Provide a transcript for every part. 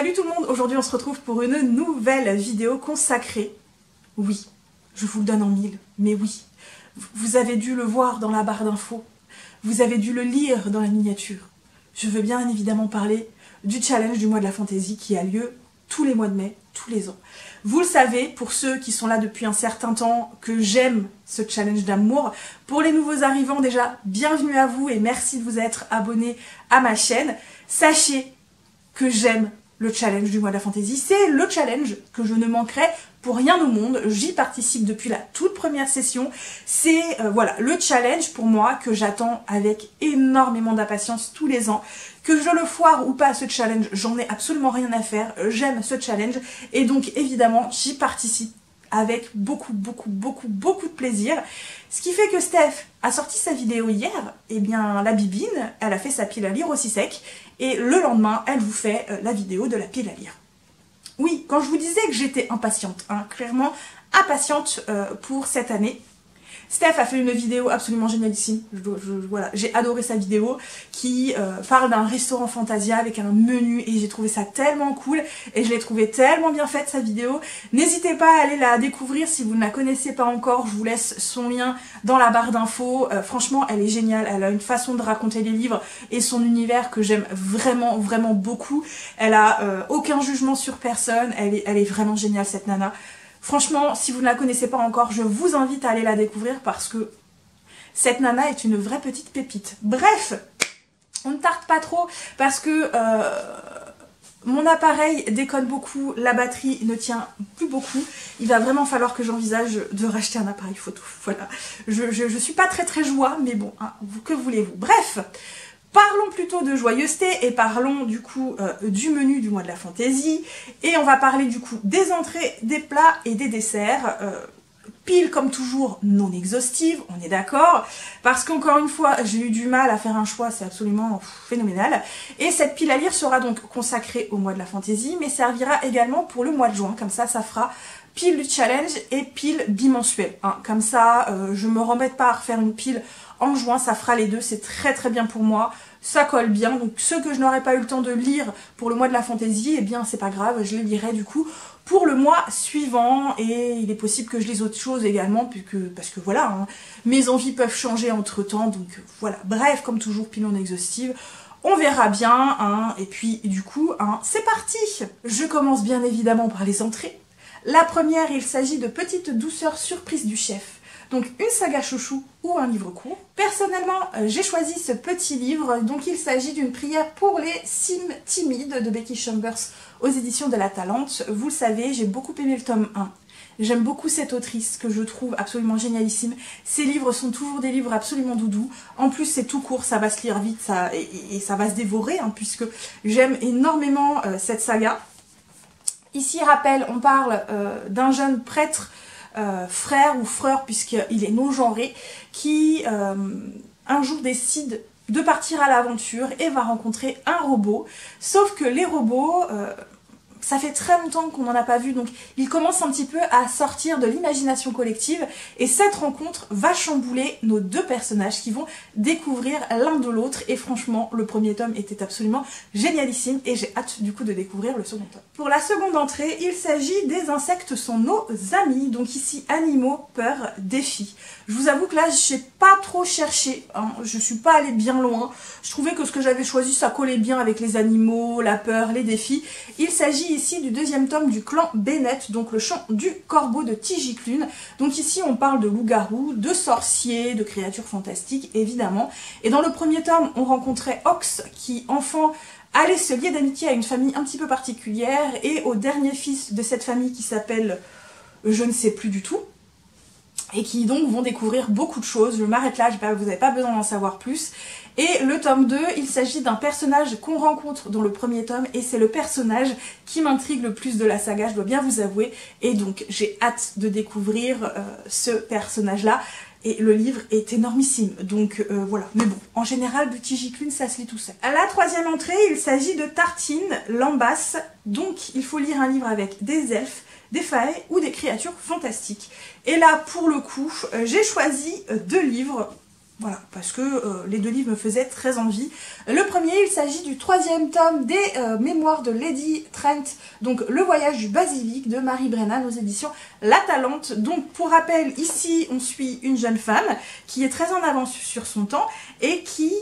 Salut tout le monde, aujourd'hui on se retrouve pour une nouvelle vidéo consacrée. Oui, je vous le donne en mille, mais oui, vous avez dû le voir dans la barre d'infos, vous avez dû le lire dans la miniature. Je veux bien évidemment parler du challenge du mois de la fantaisie qui a lieu tous les mois de mai, tous les ans. Vous le savez, pour ceux qui sont là depuis un certain temps, que j'aime ce challenge d'amour. Pour les nouveaux arrivants, déjà, bienvenue à vous et merci de vous être abonnés à ma chaîne. Sachez que j'aime le challenge du mois de la fantaisie. C'est le challenge que je ne manquerai pour rien au monde. J'y participe depuis la toute première session. C'est voilà, le challenge pour moi que j'attends avec énormément d'impatience tous les ans. Que je le foire ou pas ce challenge, j'en ai absolument rien à faire. J'aime ce challenge et donc évidemment j'y participe avec beaucoup de plaisir. Ce qui fait que Steph a sorti sa vidéo hier, et bien la bibine, elle a fait sa pile à lire aussi sec, et le lendemain, elle vous fait la vidéo de la pile à lire. Oui, quand je vous disais que j'étais impatiente, hein, clairement impatiente pour cette année, Steph a fait une vidéo absolument génialissime, voilà, j'ai adoré sa vidéo, qui parle d'un restaurant Fantasia avec un menu et j'ai trouvé ça tellement cool et je l'ai trouvé tellement bien faite sa vidéo. N'hésitez pas à aller la découvrir si vous ne la connaissez pas encore, je vous laisse son lien dans la barre d'infos. Franchement elle est géniale, elle a une façon de raconter les livres et son univers que j'aime vraiment beaucoup. Elle a aucun jugement sur personne, elle est vraiment géniale cette nana. Franchement, si vous ne la connaissez pas encore, je vous invite à aller la découvrir parce que cette nana est une vraie petite pépite. Bref, on ne tarde pas trop parce que mon appareil déconne beaucoup, la batterie ne tient plus beaucoup. Il va vraiment falloir que j'envisage de racheter un appareil photo. Voilà, je suis pas très joie, mais bon, hein, que voulez-vous. Bref. Parlons plutôt de joyeuseté et parlons du coup du menu du mois de la fantaisie. Et on va parler du coup des entrées, des plats et des desserts. Pile comme toujours non exhaustive, on est d'accord. Parce qu'encore une fois, j'ai eu du mal à faire un choix, c'est absolument phénoménal. Et cette pile à lire sera donc consacrée au mois de la fantaisie, mais servira également pour le mois de juin. Comme ça fera pile du challenge et pile bimensuelle. Hein. Comme ça, je me remette pas à refaire une pile en juin, ça fera les deux, c'est très bien pour moi, ça colle bien. Donc ceux que je n'aurais pas eu le temps de lire pour le mois de la fantaisie, eh bien c'est pas grave, je les lirai du coup pour le mois suivant. Et il est possible que je lise autre chose également, parce que voilà, hein, mes envies peuvent changer entre temps, donc voilà. Bref, comme toujours, pile non exhaustive. On verra bien, hein, et puis du coup, hein, c'est parti. Je commence bien évidemment par les entrées. La première, il s'agit de Petite douceur surprise du chef. Donc une saga chouchou ou un livre court. Personnellement, j'ai choisi ce petit livre. Donc il s'agit d'une prière pour les cimes timides de Becky Chambers aux éditions de La Talente. Vous le savez, j'ai beaucoup aimé le tome 1. J'aime beaucoup cette autrice que je trouve absolument génialissime. Ses livres sont toujours des livres absolument doudous. En plus, c'est tout court, ça va se lire vite et ça va se dévorer, hein, puisque j'aime énormément cette saga. Ici, rappel, on parle d'un jeune prêtre, frère ou frère, puisqu'il est non-genré, qui un jour décide de partir à l'aventure et va rencontrer un robot. Sauf que les robots... ça fait très longtemps qu'on n'en a pas vu, donc il commence un petit peu à sortir de l'imagination collective et cette rencontre va chambouler nos deux personnages qui vont découvrir l'un de l'autre et franchement le premier tome était absolument génialissime et j'ai hâte du coup de découvrir le second tome. Pour la seconde entrée, il s'agit des insectes sont nos amis, donc ici animaux, peur, défi. Je vous avoue que là j'ai pas trop cherché, hein. Je suis pas allée bien loin, je trouvais que ce que j'avais choisi ça collait bien avec les animaux, la peur, les défis. Il s'agit ici du deuxième tome du clan Bennett, donc le chant du corbeau de Tigiclune. Donc ici on parle de loups-garous, de sorciers, de créatures fantastiques évidemment. Et dans le premier tome on rencontrait Ox qui enfant allait se lier d'amitié à une famille un petit peu particulière et au dernier fils de cette famille qui s'appelle je ne sais plus du tout. Et qui donc vont découvrir beaucoup de choses. Je m'arrête là, vous n'avez pas besoin d'en savoir plus. Et le tome 2, il s'agit d'un personnage qu'on rencontre dans le premier tome et c'est le personnage qui m'intrigue le plus de la saga, je dois bien vous avouer. Et donc j'ai hâte de découvrir ce personnage-là. Et le livre est énormissime, donc voilà. Mais bon, en général, du Tigiclune, ça se lit tout seul. À la troisième entrée, il s'agit de Tartine, Lambasse. Donc il faut lire un livre avec des elfes, des faées ou des créatures fantastiques. Et là, pour le coup, j'ai choisi deux livres Voilà, parce que les deux livres me faisaient très envie. Le premier, il s'agit du 3e tome des mémoires de Lady Trent, donc Le voyage du basilic de Marie Brennan aux éditions La Talente. Donc pour rappel, ici on suit une jeune femme qui est très en avance sur son temps et qui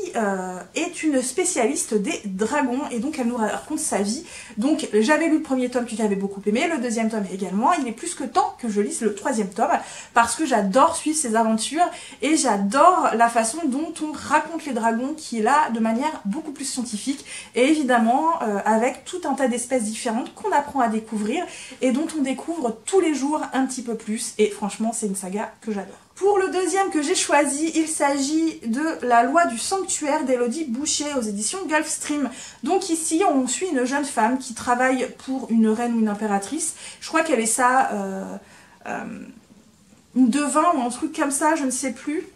est une spécialiste des dragons, et donc elle nous raconte sa vie. Donc j'avais lu le premier tome que j'avais beaucoup aimé, le deuxième tome également. Il est plus que temps que je lise le 3e tome parce que j'adore suivre ses aventures et j'adore la façon dont on raconte les dragons, qui est là de manière beaucoup plus scientifique et évidemment avec tout un tas d'espèces différentes qu'on apprend à découvrir et dont on découvre tous les jours un petit peu plus, et franchement c'est une saga que j'adore. Pour le deuxième que j'ai choisi, il s'agit de La loi du sanctuaire d'Élodie Boucher aux éditions Gulfstream. Donc ici on suit une jeune femme qui travaille pour une reine ou une impératrice, je crois qu'elle est ça, une devin ou un truc comme ça, je ne sais plus.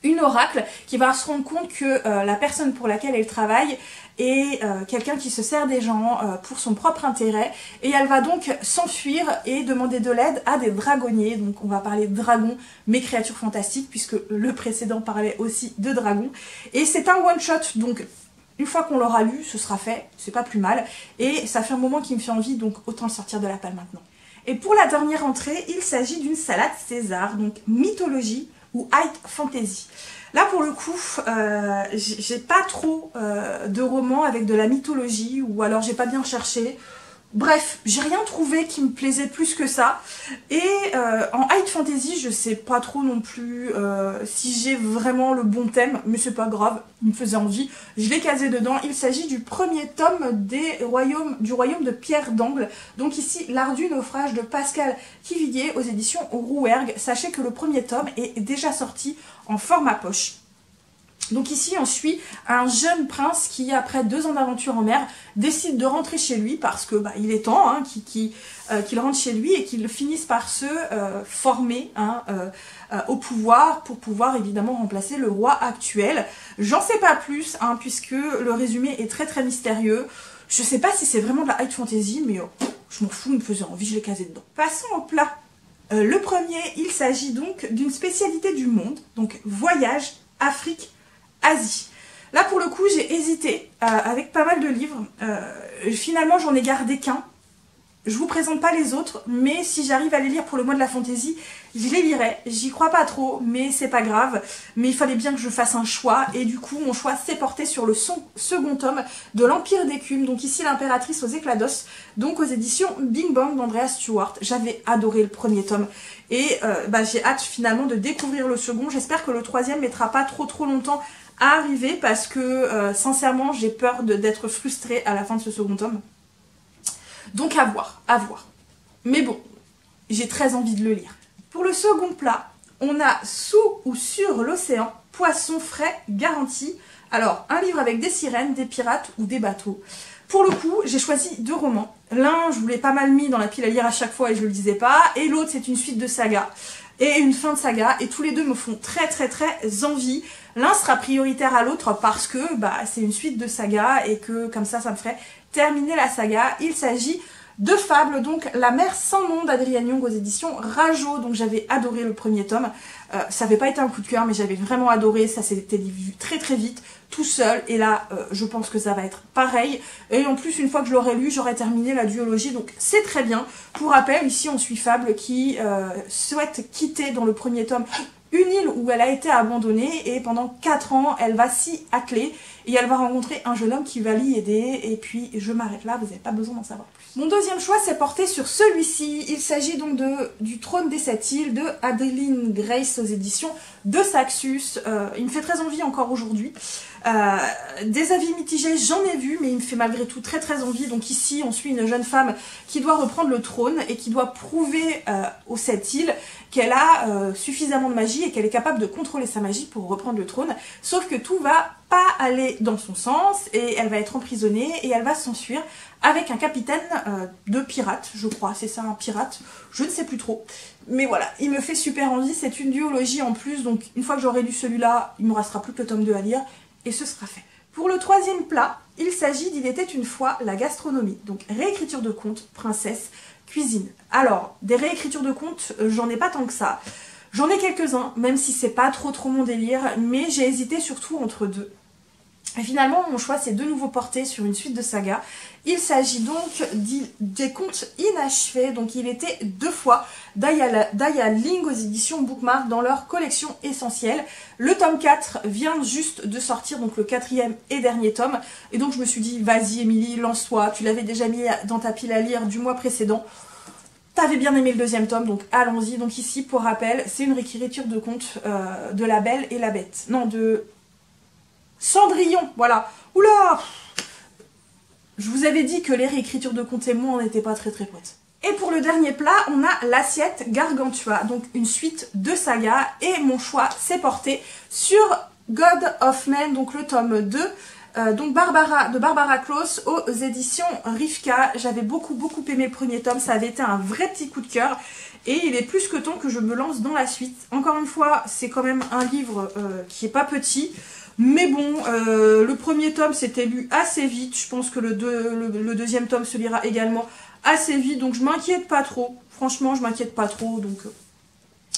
Une oracle qui va se rendre compte que la personne pour laquelle elle travaille est quelqu'un qui se sert des gens pour son propre intérêt, et elle va donc s'enfuir et demander de l'aide à des dragonniers. Donc on va parler de dragons, mais créatures fantastiques, puisque le précédent parlait aussi de dragons. Et c'est un one shot, donc une fois qu'on l'aura lu, ce sera fait, c'est pas plus mal, et ça fait un moment qui me fait envie, donc autant le sortir de la palle maintenant. Et pour la dernière entrée, il s'agit d'une salade César, donc mythologie ou high fantasy. Là pour le coup, j'ai pas trop de romans avec de la mythologie, ou alors j'ai pas bien cherché. Bref, j'ai rien trouvé qui me plaisait plus que ça. Et en high fantasy, je sais pas trop non plus si j'ai vraiment le bon thème, mais c'est pas grave, il me faisait envie, je l'ai casé dedans. Il s'agit du premier tome du royaume de Pierre d'Angle. Donc ici, l'ardu naufrage de Pascal Quivillé aux éditions Rouergue. Sachez que le premier tome est déjà sorti en format poche. Donc ici on suit un jeune prince qui, après 2 ans d'aventure en mer, décide de rentrer chez lui parce que il est temps hein, qu'il rentre chez lui et qu'il finisse par se former au pouvoir pour pouvoir évidemment remplacer le roi actuel. J'en sais pas plus puisque le résumé est très très mystérieux. Je sais pas si c'est vraiment de la high fantasy, mais je m'en fous, il me faisait envie, je l'ai casé dedans. Passons au plat. Le premier, il s'agit donc d'une spécialité du monde, donc voyage, Afrique, Asie. Là pour le coup j'ai hésité avec pas mal de livres, finalement j'en ai gardé qu'un. Je vous présente pas les autres, mais si j'arrive à les lire pour le mois de la fantaisie, je les lirai. J'y crois pas trop, mais c'est pas grave. Mais il fallait bien que je fasse un choix, et du coup mon choix s'est porté sur le second tome de l'Empire d'écume. Donc ici l'impératrice aux éclats d'os, donc aux éditions Bing Bang d'Andrea Stewart. J'avais adoré le premier tome, et j'ai hâte finalement de découvrir le second. J'espère que le troisième mettra pas trop longtemps à arriver, parce que sincèrement j'ai peur d'être frustrée à la fin de ce second tome. Donc à voir, à voir. Mais bon, j'ai très envie de le lire. Pour le second plat, on a Sous ou sur l'océan, poisson frais garanti. Alors, un livre avec des sirènes, des pirates ou des bateaux. Pour le coup, j'ai choisi 2 romans. L'un, je vous l'ai pas mal mis dans la pile à lire à chaque fois et je le disais pas. Et l'autre, c'est une suite de saga et une fin de saga. Et tous les deux me font très envie. L'un sera prioritaire à l'autre parce que c'est une suite de saga et que comme ça me ferait terminer la saga. Il s'agit de Fable, donc La mer sans nom d'Adrienne Young aux éditions Rajo. Donc j'avais adoré le premier tome. Ça n'avait pas été un coup de cœur, mais j'avais vraiment adoré. Ça s'était vu très vite, tout seul. Et là, je pense que ça va être pareil. Et en plus, une fois que je l'aurai lu, j'aurai terminé la duologie. Donc c'est très bien. Pour rappel, ici on suit Fable qui souhaite quitter dans le premier tome une île où elle a été abandonnée, et pendant 4 ans, elle va s'y atteler et elle va rencontrer un jeune homme qui va l'y aider. Et puis, je m'arrête là, vous n'avez pas besoin d'en savoir plus. Mon deuxième choix s'est porté sur celui-ci. Il s'agit donc du Trône des 7 îles de Adeline Grace aux éditions de Saxus. Il me fait très envie encore aujourd'hui. Des avis mitigés, j'en ai vu, mais il me fait malgré tout très envie. Donc ici, on suit une jeune femme qui doit reprendre le trône et qui doit prouver aux 7 îles qu'elle a suffisamment de magie et qu'elle est capable de contrôler sa magie pour reprendre le trône. Sauf que tout va pas aller dans son sens et elle va être emprisonnée et elle va s'enfuir avec un capitaine de pirates, je crois. C'est ça, un pirate, je ne sais plus trop. Mais voilà, il me fait super envie. C'est une duologie en plus, donc une fois que j'aurai lu celui-là, il me restera plus que le tome 2 à lire. Et ce sera fait. Pour le troisième plat, il s'agit d'Il était une fois la gastronomie. Donc réécriture de contes, princesse, cuisine. Alors, des réécritures de contes, j'en ai pas tant que ça. J'en ai quelques-uns, même si c'est pas trop mon délire, mais j'ai hésité surtout entre deux. Et finalement, mon choix s'est de nouveau porté sur une suite de sagas. Il s'agit donc des contes inachevés. Donc il était 2 fois Daya Ling aux éditions Bookmark dans leur collection essentielle. Le tome 4 vient juste de sortir, donc le 4e et dernier tome. Et donc je me suis dit, vas-y Émilie, lance-toi. Tu l'avais déjà mis dans ta pile à lire du mois précédent. T'avais bien aimé le 2e tome, donc allons-y. Donc ici, pour rappel, c'est une réécriture de contes de La Belle et la Bête. Non, de Cendrillon, voilà. Oula! Je vous avais dit que les réécritures de contes et moi, on n'était pas très potes. Et pour le dernier plat, on a l'assiette Gargantua, donc une suite de sagas. Et mon choix s'est porté sur God of Men, donc le tome 2. Donc de Barbara Klaus aux éditions Rivka. J'avais beaucoup aimé le premier tome, ça avait été un vrai petit coup de cœur. Et il est plus que temps que je me lance dans la suite. Encore une fois, c'est quand même un livre qui est pas petit. Mais bon, le premier tome s'était lu assez vite. Je pense que le 2e tome se lira également assez vite. Donc je m'inquiète pas trop. Franchement, je m'inquiète pas trop. Donc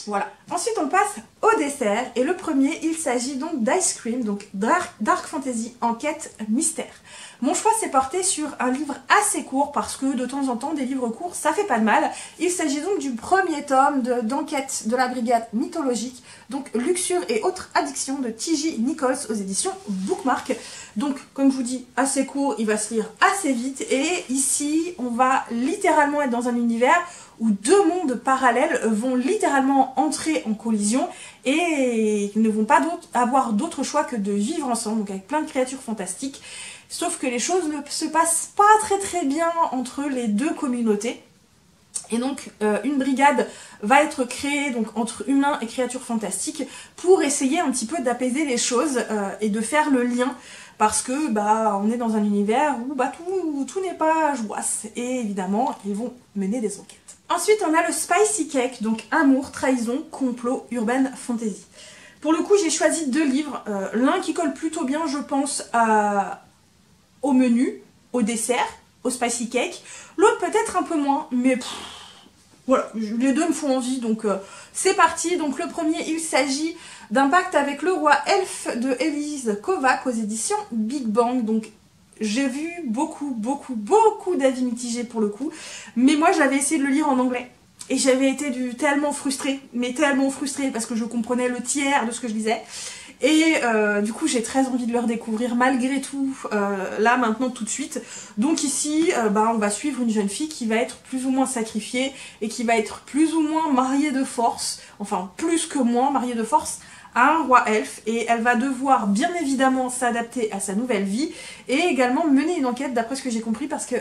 voilà. Ensuite, on passe au dessert. Et le premier, il s'agit donc d'Ice Cream. Donc Dark Fantasy, enquête, mystère. Mon choix s'est porté sur un livre assez court parce que de temps en temps, des livres courts, ça fait pas de mal. Il s'agit donc du premier tome d'enquête de la brigade mythologique, donc Luxure et autres addictions de T.J. Nichols aux éditions Bookmark. Donc, comme je vous dis, assez court, il va se lire assez vite. Et ici, on va littéralement être dans un univers où 2 mondes parallèles vont littéralement entrer en collision et ne vont pas avoir d'autre choix que de vivre ensemble, donc avec plein de créatures fantastiques. Sauf que les choses ne se passent pas très bien entre les 2 communautés. Et donc une brigade va être créée donc entre humains et créatures fantastiques pour essayer un petit peu d'apaiser les choses et de faire le lien. Parce que on est dans un univers où tout n'est pas joie. Et évidemment, ils vont mener des enquêtes. Ensuite, on a le Spicy Cake, donc amour, trahison, complot, urban fantasy. Pour le coup, j'ai choisi 2 livres. L'un qui colle plutôt bien, je pense, au menu, au dessert, au Spicy Cake. L'autre peut-être un peu moins, mais voilà, les 2 me font envie, donc c'est parti. Donc le premier, il s'agit d'un pacte avec le roi elfe de Elise Kovac aux éditions Big Bang. Donc j'ai vu beaucoup d'avis mitigés pour le coup, mais moi j'avais essayé de le lire en anglais. Et j'avais été tellement frustrée, parce que je comprenais le tiers de ce que je lisais. Et du coup j'ai très envie de le redécouvrir malgré tout, là maintenant tout de suite. Donc ici on va suivre une jeune fille qui va être plus ou moins sacrifiée et qui va être plus ou moins mariée de force, enfin plus que moins mariée de force à un roi elfe, et elle va devoir bien évidemment s'adapter à sa nouvelle vie et également mener une enquête d'après ce que j'ai compris parce que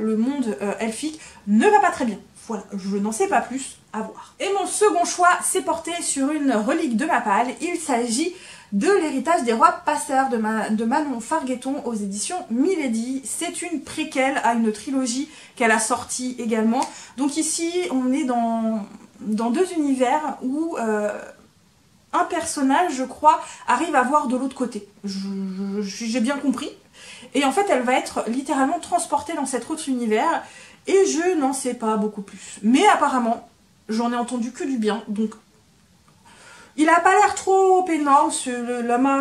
le monde elfique ne va pas très bien. Voilà, je n'en sais pas plus, à voir. Et mon second choix s'est porté sur une relique de Mapal. Il s'agit de l'héritage des rois passeurs de Manon Fargueton aux éditions Milady. C'est une préquelle à une trilogie qu'elle a sortie également. Donc ici, on est dans 2 univers où un personnage, je crois, arrive à voir de l'autre côté. J'ai bien compris. Et en fait, elle va être littéralement transportée dans cet autre univers. Et je n'en sais pas beaucoup plus. Mais apparemment, j'en ai entendu que du bien. Donc, il n'a pas l'air trop énorme.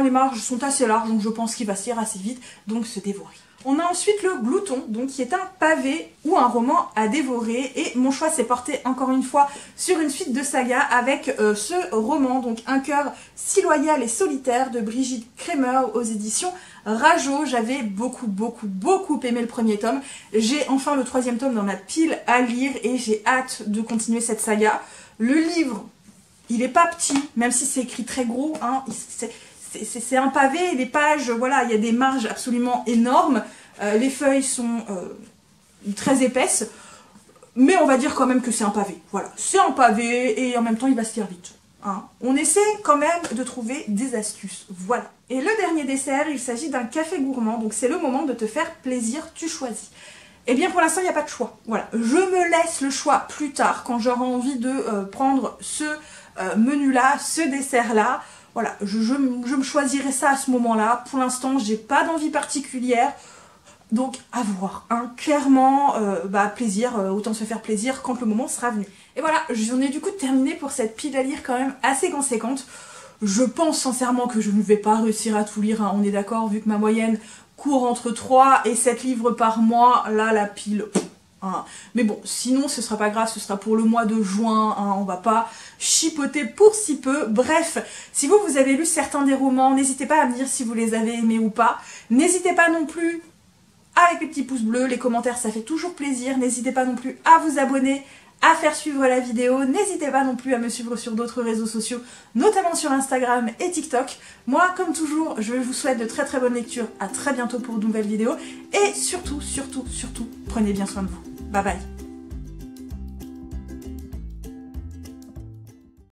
Les marges sont assez larges. Donc, je pense qu'il va se lire assez vite. Donc, se dévorer. On a ensuite le Glouton, donc qui est un pavé ou un roman à dévorer. Et mon choix s'est porté encore une fois sur une suite de sagas avec ce roman. Donc, Un cœur si loyal et solitaire de Brigitte Kramer aux éditions Rajo. J'avais beaucoup aimé le premier tome. J'ai enfin le 3e tome dans ma pile à lire et j'ai hâte de continuer cette saga. Le livre, il est pas petit, même si c'est écrit très gros, hein, c'est un pavé, les pages, voilà, il y a des marges absolument énormes, les feuilles sont très épaisses, mais on va dire quand même que c'est un pavé. Voilà, c'est un pavé et en même temps il va se lire vite. Hein. On essaie quand même de trouver des astuces, voilà. Et le dernier dessert, il s'agit d'un café gourmand, donc c'est le moment de te faire plaisir, tu choisis. Eh bien pour l'instant il n'y a pas de choix, voilà. Je me laisse le choix plus tard, quand j'aurai envie de prendre ce menu-là, ce dessert-là. Voilà, je me choisirai ça à ce moment-là. Pour l'instant, j'ai pas d'envie particulière. Donc, à voir. Hein. Clairement, plaisir, autant se faire plaisir quand le moment sera venu. Et voilà, j'en ai du coup terminé pour cette pile à lire quand même assez conséquente. Je pense sincèrement que je ne vais pas réussir à tout lire, hein, on est d'accord, vu que ma moyenne court entre 3 et 7 livres par mois, là la pile... Hein. Mais bon, sinon ce sera pas grave, ce sera pour le mois de juin, hein, on va pas chipoter pour si peu. Bref, si vous avez lu certains des romans, n'hésitez pas à me dire si vous les avez aimés ou pas. N'hésitez pas non plus avec les petits pouces bleus, les commentaires ça fait toujours plaisir. N'hésitez pas non plus à vous abonner, à faire suivre la vidéo. N'hésitez pas non plus à me suivre sur d'autres réseaux sociaux, notamment sur Instagram et TikTok. Moi, comme toujours, je vous souhaite de très très bonnes lectures. À très bientôt pour de nouvelles vidéos. Et surtout, surtout, surtout, prenez bien soin de vous. Bye bye.